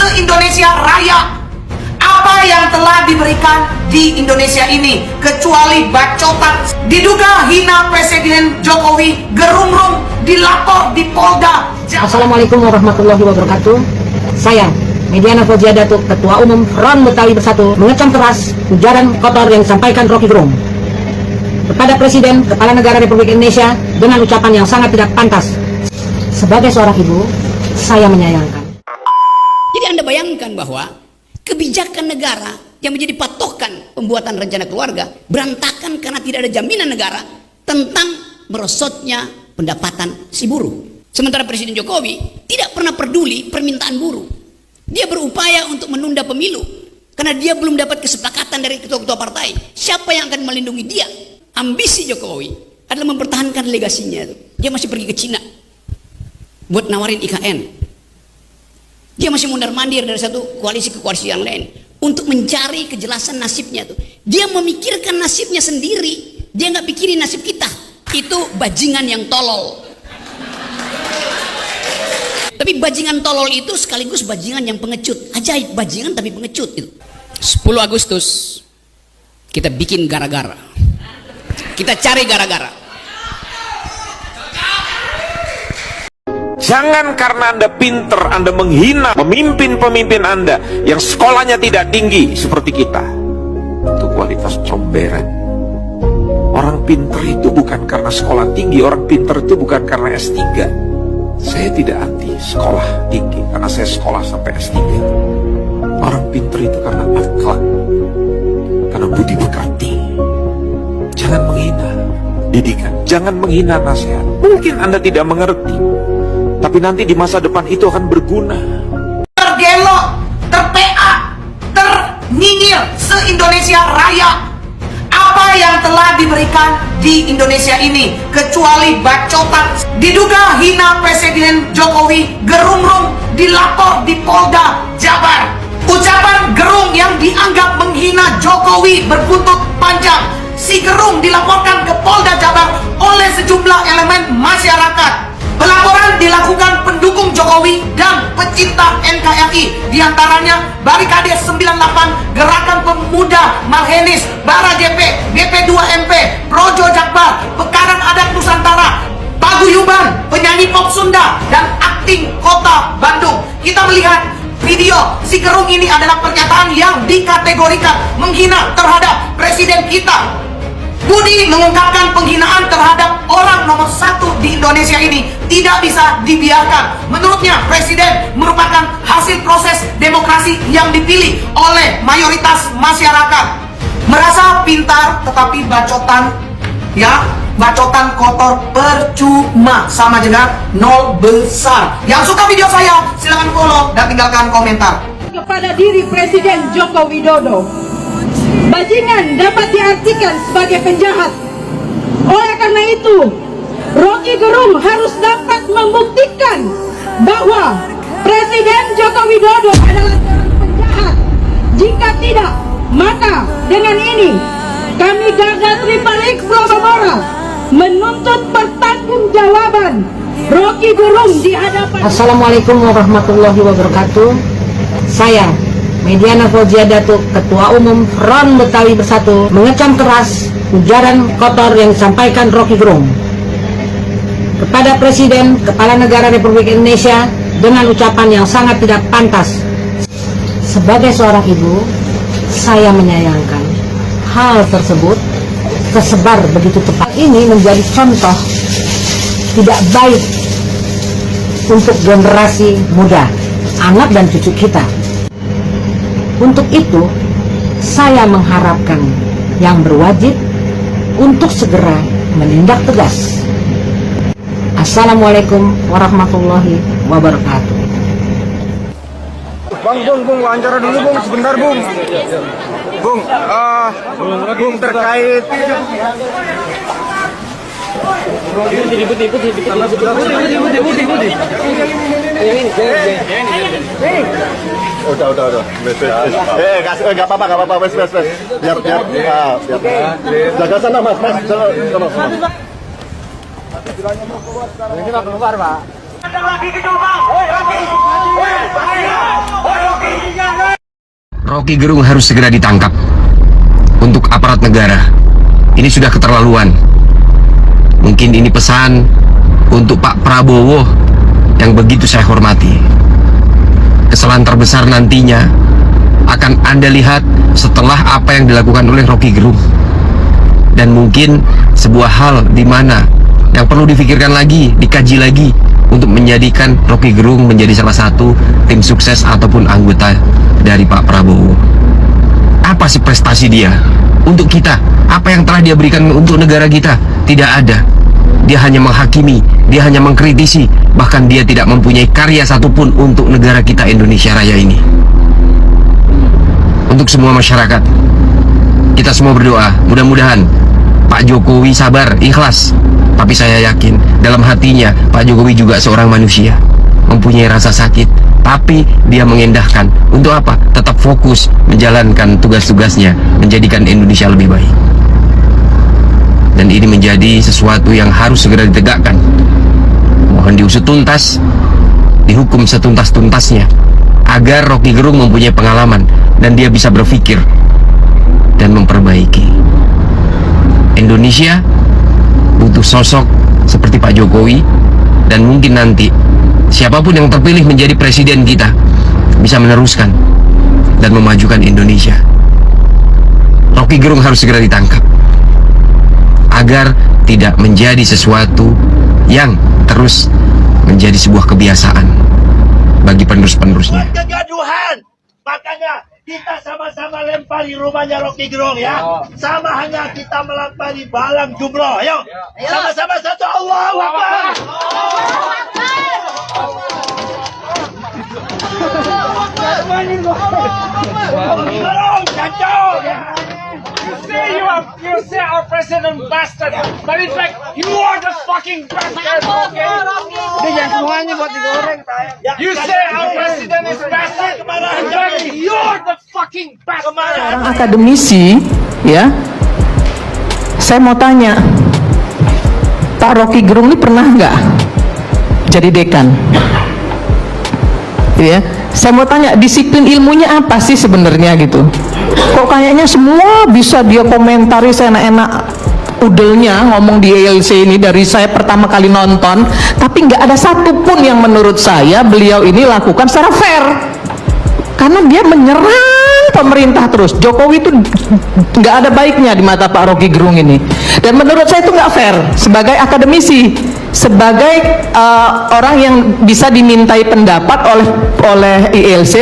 se-Indonesia Raya. Apa yang telah diberikan di Indonesia ini kecuali bacotan. Diduga hina Presiden Jokowi, gerumrung dilapor di Polda. Assalamualaikum warahmatullahi wabarakatuh. Saya Mediana Fauzia Datuk, Ketua Umum Front Betawi Bersatu, mengecam keras ujaran kotor yang disampaikan Rocky Gerung kepada Presiden Kepala Negara Republik Indonesia dengan ucapan yang sangat tidak pantas. Sebagai seorang ibu, saya menyayangkan. Jadi Anda bayangkan bahwa kebijakan negara yang menjadi patokan pembuatan rencana keluarga berantakan karena tidak ada jaminan negara tentang merosotnya pendapatan si buruh. Sementara Presiden Jokowi tidak pernah peduli permintaan buruh. Dia berupaya untuk menunda pemilu karena dia belum dapat kesepakatan dari ketua-ketua partai. Siapa yang akan melindungi dia? Ambisi Jokowi adalah mempertahankan legasinya. Dia masih pergi ke Cina buat nawarin IKN. Dia masih mundar-mandir dari satu koalisi ke koalisi yang lain untuk mencari kejelasan nasibnya tuh. Dia memikirkan nasibnya sendiri. Dia nggak pikirin nasib kita. Itu bajingan yang tolol. Tapi bajingan tolol itu sekaligus bajingan yang pengecut. Ajaib, bajingan tapi pengecut itu. 10 Agustus kita bikin gara-gara. Kita cari gara-gara. Jangan karena Anda pinter, Anda menghina pemimpin-pemimpin Anda yang sekolahnya tidak tinggi seperti kita. Itu kualitas comberan. Orang pinter itu bukan karena sekolah tinggi, orang pinter itu bukan karena S3. Saya tidak anti sekolah tinggi karena saya sekolah sampai S3. Orang pinter itu karena akhlak, karena budi pekerti. Jangan menghina didikan, jangan menghina nasihat. Mungkin Anda tidak mengerti, tapi nanti di masa depan itu akan berguna. Tergelok, ter-PA, ternyinyir se-Indonesia Raya. Apa yang telah diberikan di Indonesia ini kecuali bacotan. Diduga hina Presiden Jokowi, gerumrung dilapor di Polda Jabar. Ucapan Gerung yang dianggap menghina Jokowi berbuntut panjang. Si Gerung dilaporkan ke Polda Jabar oleh sejumlah elemen masyarakat. Pelaporan dilakukan pendukung Jokowi dan pecinta NKRI, diantaranya Barikade 98, Gerakan Pemuda Marhenis, Bara JP, BP2MP, Projo Jakbar, Pekaran Adat Nusantara, Paguyuban, penyanyi pop Sunda, dan Akting Kota Bandung. Kita melihat video si Gerung ini adalah pernyataan yang dikategorikan menghina terhadap presiden kita. Budi mengungkapkan penghinaan terhadap orang nomor 1 di Indonesia ini tidak bisa dibiarkan. Menurutnya Presiden merupakan hasil proses demokrasi yang dipilih oleh mayoritas masyarakat. Merasa pintar tetapi bacotan, ya, bacotan kotor percuma, sama dengan nol besar. Yang suka video saya silahkan follow dan tinggalkan komentar. Kepada diri Presiden Joko Widodo, bajingan dapat diartikan sebagai penjahat. Oleh karena itu, Rocky Gerung harus dapat membuktikan bahwa Presiden Joko Widodo adalah seorang penjahat. Jika tidak, maka dengan ini kami Garda Triple X Promora menuntut pertanggungjawaban Rocky Gerung di hadapan. Assalamualaikum warahmatullahi wabarakatuh. Saya Mediana Fauzia Datuk, Ketua Umum Front Betawi Bersatu, mengecam keras ujaran kotor yang disampaikan Rocky Gerung kepada Presiden Kepala Negara Republik Indonesia dengan ucapan yang sangat tidak pantas. Sebagai seorang ibu, saya menyayangkan hal tersebut tersebar begitu tepat. Ini menjadi contoh tidak baik untuk generasi muda, anak dan cucu kita. Untuk itu, saya mengharapkan yang berwajib untuk segera menindak tegas. Assalamualaikum warahmatullahi wabarakatuh. Bung, wawancara dulu Bung, sebentar Bung. Bung terkait Udah. Enggak apa-apa, wes. Biar. Jaga sana, Mas. Sana. Ini mau keluar sekarang. Ini mau keluar, Pak. Rocky Gerung harus segera ditangkap. Untuk aparat negara, ini sudah keterlaluan. Mungkin ini pesan untuk Pak Prabowo yang begitu saya hormati. Kesalahan terbesar nantinya akan Anda lihat setelah apa yang dilakukan oleh Rocky Gerung. Dan mungkin sebuah hal di mana yang perlu difikirkan lagi, dikaji lagi untuk menjadikan Rocky Gerung menjadi salah satu tim sukses ataupun anggota dari Pak Prabowo. Apa sih prestasi dia untuk kita? Apa yang telah dia berikan untuk negara kita? Tidak ada. Dia hanya menghakimi, dia hanya mengkritisi, bahkan dia tidak mempunyai karya satupun untuk negara kita Indonesia Raya ini. Untuk semua masyarakat, kita semua berdoa, mudah-mudahan Pak Jokowi sabar, ikhlas. Tapi saya yakin dalam hatinya Pak Jokowi juga seorang manusia, mempunyai rasa sakit, tapi dia mengendahkan. Untuk apa? Tetap fokus menjalankan tugas-tugasnya, menjadikan Indonesia lebih baik. Dan ini menjadi sesuatu yang harus segera ditegakkan. Mohon diusut tuntas, dihukum setuntas-tuntasnya, agar Rocky Gerung mempunyai pengalaman dan dia bisa berpikir dan memperbaiki. Indonesia butuh sosok seperti Pak Jokowi, dan mungkin nanti siapapun yang terpilih menjadi presiden kita bisa meneruskan dan memajukan Indonesia. Rocky Gerung harus segera ditangkap agar tidak menjadi sesuatu yang terus menjadi sebuah kebiasaan bagi penerus-penerusnya. Kegaduhan, makanya kita sama-sama lempari rumahnya Rocky Gerung ya. Sama hanya kita melempari balang jumroh. Ayo, sama-sama satu, Allahu Akbar. Rocky Gerung, kacau. You say our president bastard, but in fact you are the fucking bastard. Okay? You say our president is bastard, but in fact you're the fucking bastard. Seorang akademisi, ya, saya mau tanya, Pak Rocky Gerung ini pernah nggak jadi dekan? Ya, saya mau tanya, disiplin ilmunya apa sih sebenarnya gitu? Kok kayaknya semua bisa dia komentari seenak-enak udelnya ngomong di ILC ini dari saya pertama kali nonton, tapi nggak ada satupun yang menurut saya beliau ini lakukan secara fair, karena dia menyerang pemerintah terus. Jokowi itu nggak ada baiknya di mata Pak Rocky Gerung ini, dan menurut saya itu nggak fair sebagai akademisi, sebagai orang yang bisa dimintai pendapat oleh ILC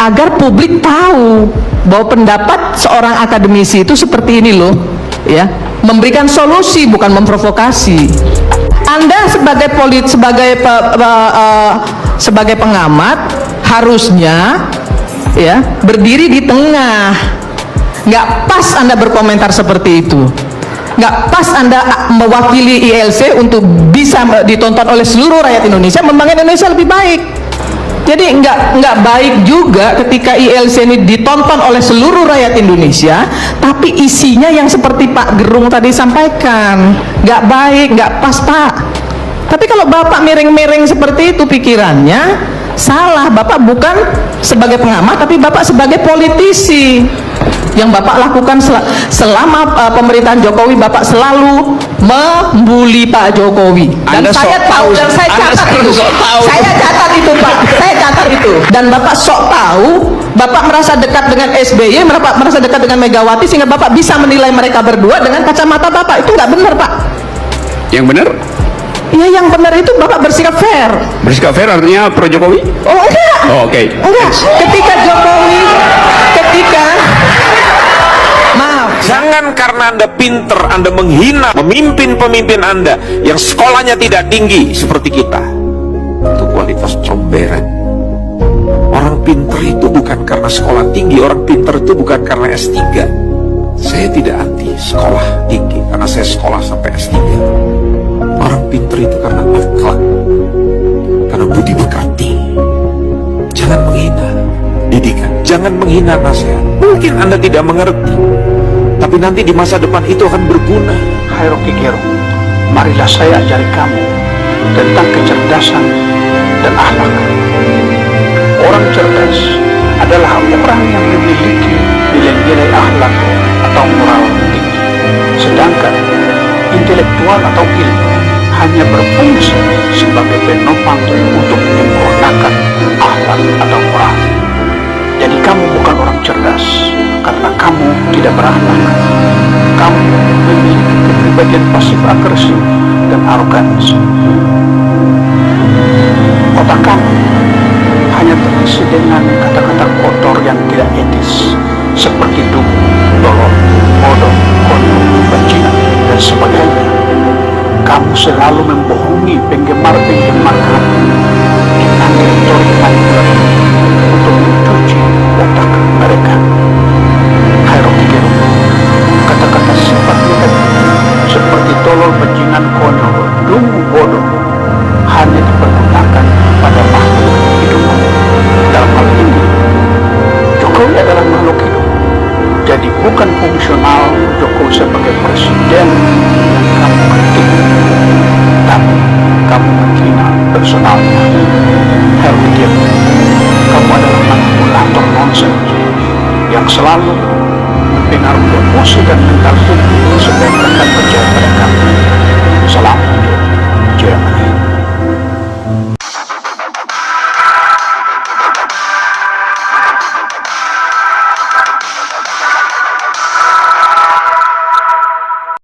agar publik tahu bahwa pendapat seorang akademisi itu seperti ini loh, ya, memberikan solusi bukan memprovokasi. Anda sebagai pengamat harusnya, ya, berdiri di tengah. Nggak pas Anda berkomentar seperti itu. Nggak pas Anda mewakili ILC untuk bisa ditonton oleh seluruh rakyat Indonesia, membangun Indonesia lebih baik. Jadi nggak baik juga ketika ILC ini ditonton oleh seluruh rakyat Indonesia, tapi isinya yang seperti Pak Gerung tadi sampaikan. Nggak baik, nggak pas, Pak. Tapi kalau Bapak miring-miring seperti itu pikirannya, salah. Bapak bukan sebagai pengamat, tapi Bapak sebagai politisi. Yang Bapak lakukan selama pemerintahan Jokowi, Bapak selalu membuli Pak Jokowi. Dan saya tahu, dan saya catat itu. Saya catat itu, Pak. Saya catat itu. Dan Bapak sok tahu, Bapak merasa dekat dengan SBY, Bapak merasa dekat dengan Megawati, sehingga Bapak bisa menilai mereka berdua dengan kacamata Bapak. Itu nggak benar, Pak. Yang benar? Ya, yang benar itu Bapak bersikap fair. Bersikap fair artinya pro Jokowi? Oh, enggak. Oh, oke. Enggak. Ketika Jangan karena Anda pinter, Anda menghina pemimpin-pemimpin Anda yang sekolahnya tidak tinggi seperti kita. Itu kualitas comberan. Orang pinter itu bukan karena sekolah tinggi, orang pinter itu bukan karena S3. Saya tidak anti sekolah tinggi, karena saya sekolah sampai S3. Orang pinter itu karena akhlak, karena budi pekerti. Jangan menghina didikan, jangan menghina nasihat. Mungkin Anda tidak mengerti, tapi nanti di masa depan itu akan berguna. Hai Rocky Gerung, marilah saya ajari kamu tentang kecerdasan dan akhlak. Orang cerdas adalah orang yang memiliki nilai-nilai akhlak atau moral tinggi. Sedangkan intelektual atau ilmu hanya berfungsi sebagai penopang untuk menyempurnakan akhlak atau moral. Jadi kamu bukan orang cerdas karena kamu tidak berakhlak. Kamu memiliki kepribadian pasif agresif dan arogansi. Otak kamu hanya terisi dengan kata-kata kotor yang tidak etis seperti dungu, tolol, bodoh, konyol, bajingan, dan sebagainya. Kamu selalu membohongi penggemar-penggemar kamu dengan retorik manipulatif untuk mencuci otak mereka. Hai Rocky Gerung, kata-kata sifat negatif seperti tolol, bajingan, konyol, dungu, bodoh hanya dipergunakan pada makhluk hidup. Dalam hal ini, Jokowi adalah makhluk hidup. Jadi bukan fungsional Jokowi sebagai presiden yang kamu kritik, tapi kamu menghina personalnya. Herwi Gerung, kamu adalah manipulator nonsens yang selalu mempengaruhi emosi dan mental publik supaya mereka percaya pada kamu. Salam Germany.